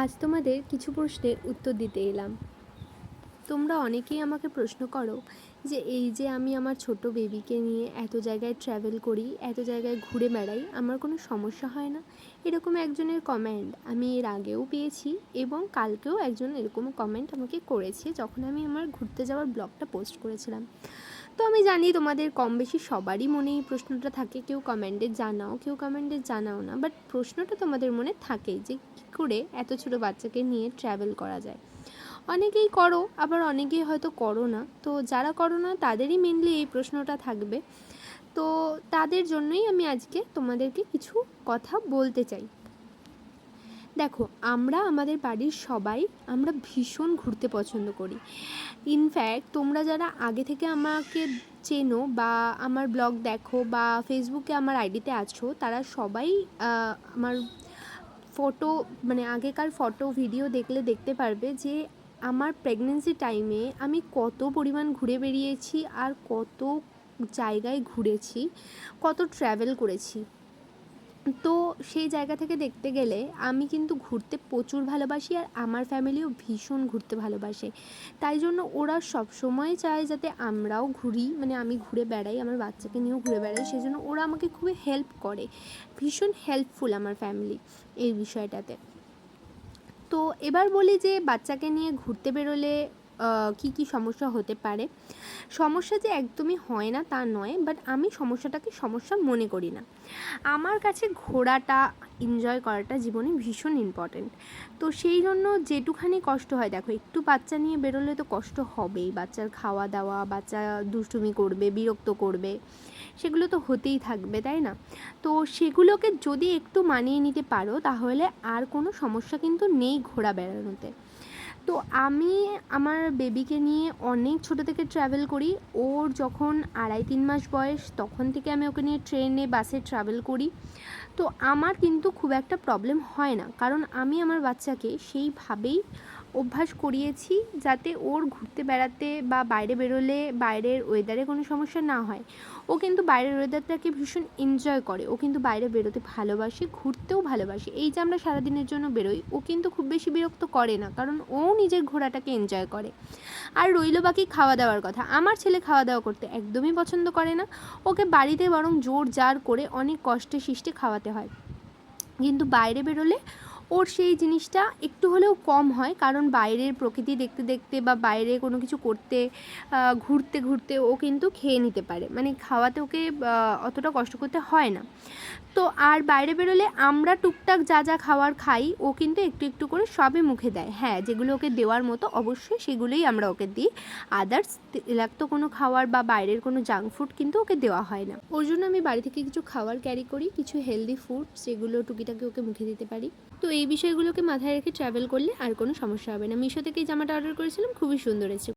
আজ তোমাদের কিছু প্রশ্নের উত্তর দিতে এলাম। তোমরা অনেকেই আমাকে প্রশ্ন করো যে এই যে আমি আমার ছোট বেবিকে নিয়ে এত জায়গায় ট্র্যাভেল করি, এত জায়গায় ঘুরে বেড়াই, আমার কোনো সমস্যা হয় না? এরকম একজনের কমেন্ট আমি এর আগেও পেয়েছি এবং কালকেও একজন এরকম কমেন্ট আমাকে করেছে যখন আমি আমার ঘুরতে যাওয়ার ব্লগটা পোস্ট করেছিলাম। তো আমি জানি তোমাদের কম বেশি সবারই মনে এই প্রশ্নটা থাকে, কেউ কমেন্টে জানাও, কেউ কমেন্টে জানাও না, বাট প্রশ্নটা তোমাদের মনে থাকেই যে কী করে এত ছোটো বাচ্চাকে নিয়ে ট্র্যাভেল করা যায়। অনেকেই করো, আবার অনেকেই হয়তো করো না। তো যারা করো না তাদেরই মেনলি এই প্রশ্নটা থাকবে। তো তাদের জন্যই আমি আজকে তোমাদেরকে কিছু কথা বলতে চাই। দেখো, আমরা আমাদের বাড়ির সবাই আমরা ভীষণ ঘুরতে পছন্দ করি। ইনফ্যাক্ট তোমরা যারা আগে থেকে আমাকে চেনো বা আমার ব্লগ দেখো বা ফেসবুকে আমার আইডিতে আছো, তারা সবাই আমার ফটো মানে আগেকার ফটো ভিডিও দেখলে দেখতে পারবে যে আমার প্রেগনেন্সি টাইমে আমি কত পরিমাণ ঘুরে বেরিয়েছি আর কত জায়গায় ঘুরেছি, কত ট্র্যাভেল করেছি। তো সেই জায়গা থেকে দেখতে গেলে আমি কিন্তু ঘুরতে প্রচুর ভালোবাসি, আর আমার ফ্যামিলিও ভীষণ ঘুরতে ভালোবাসে। তাই জন্য ওরা সবসময় চায় যাতে আমরাও ঘুরি, মানে আমি ঘুরে বেড়াই, আমার বাচ্চাকে নিয়েও ঘুরে বেড়াই। সেই জন্য ওরা আমাকে খুবই হেল্প করে, ভীষণ হেল্পফুল আমার ফ্যামিলি এই বিষয়টাতে। তো এবার বলি যে বাচ্চাকে নিয়ে ঘুরতে বেরোলে কী কী সমস্যা হতে পারে। সমস্যা যে একদমই হয় না তা নয়, বাট আমি সমস্যাটাকে সমস্যা মনে করি না। আমার কাছে ঘোরাটা, এনজয় করাটা জীবনে ভীষণ ইম্পর্ট্যান্ট। তো সেই জন্য যেটুখানি কষ্ট হয়, দেখো একটু বাচ্চা নিয়ে বেরোলে তো কষ্ট হবেই, বাচ্চার খাওয়া দাওয়া, বাচ্চা দুষ্টুমি করবে, বিরক্ত করবে, সেগুলো তো হতেই থাকবে, তাই না? তো সেগুলোকে যদি একটু মানিয়ে নিতে পারো তাহলে আর কোনো সমস্যা কিন্তু নেই ঘোরা বেড়ানোতে। তো আমি আমার বেবিকে নিয়ে অনেক ছোটো থেকে ট্রাভেল করি। ওর যখন 2.5-3 মাস বয়স তখন থেকে আমি ওকে নিয়ে ট্রেনে, বাসে ট্রাভেল করি। তো আমার কিন্তু খুব একটা প্রবলেম হয় না, কারণ আমি আমার বাচ্চাকে সেইভাবেই অভ্যাস করিয়েছি যাতে ওর ঘুরতে বেড়াতে বা বাইরে বেরোলে বাইরের ওয়েদারে কোনো সমস্যা না হয়। ও কিন্তু বাইরের ওয়েদারটাকে ভীষণ এনজয় করে, ও কিন্তু বাইরে বেরোতে ভালোবাসে, ঘুরতেও ভালোবাসে। এই যে আমরা সারাদিনের জন্য বেরোই, ও কিন্তু খুব বেশি বিরক্ত করে না, কারণ ও নিজের ঘোরাটাকে এনজয় করে। আর রইল বাকি খাওয়া দাওয়ার কথা, আমার ছেলে খাওয়া দাওয়া করতে একদমই পছন্দ করে না। ওকে বাড়িতে বরং জোর জার করে অনেক কষ্টে শিষ্টে খাওয়াতে হয়, কিন্তু বাইরে বেরোলে ওর সেই জিনিসটা একটু হলেও কম হয়, কারণ বাইরের প্রকৃতি দেখতে দেখতে বা বাইরে কোনো কিছু করতে ঘুরতে ঘুরতে ও কিন্তু খেয়ে নিতে পারে, মানে খাওয়াতে ওকে অতটা কষ্ট করতে হয় না। তো আর বাইরে বেরোলে আমরা টুকটাক যা যা খাওয়ার খাই, ও কিন্তু একটু একটু করে সবে মুখে দেয়। হ্যাঁ, যেগুলো ওকে দেওয়ার মতো অবশ্যই সেগুলোই আমরা ওকে দিই। আদার্স তৈলাক্ত কোনো খাওয়ার বা বাইরের কোনো জাঙ্ক ফুড কিন্তু ওকে দেওয়া হয় না। ওর জন্য আমি বাড়ি থেকে কিছু খাবার ক্যারি করি, কিছু হেলদি ফুড, যেগুলো টুকিটাকি ওকে মুখে দিতে পারি। তো এই বিষয়গুলোকে মাথায় রেখে ট্রাভেল করলে আর কোনো সমস্যা হবে না। মিশো থেকে এই জামাটা অর্ডার করেছিলাম, খুবই সুন্দর এসেছে।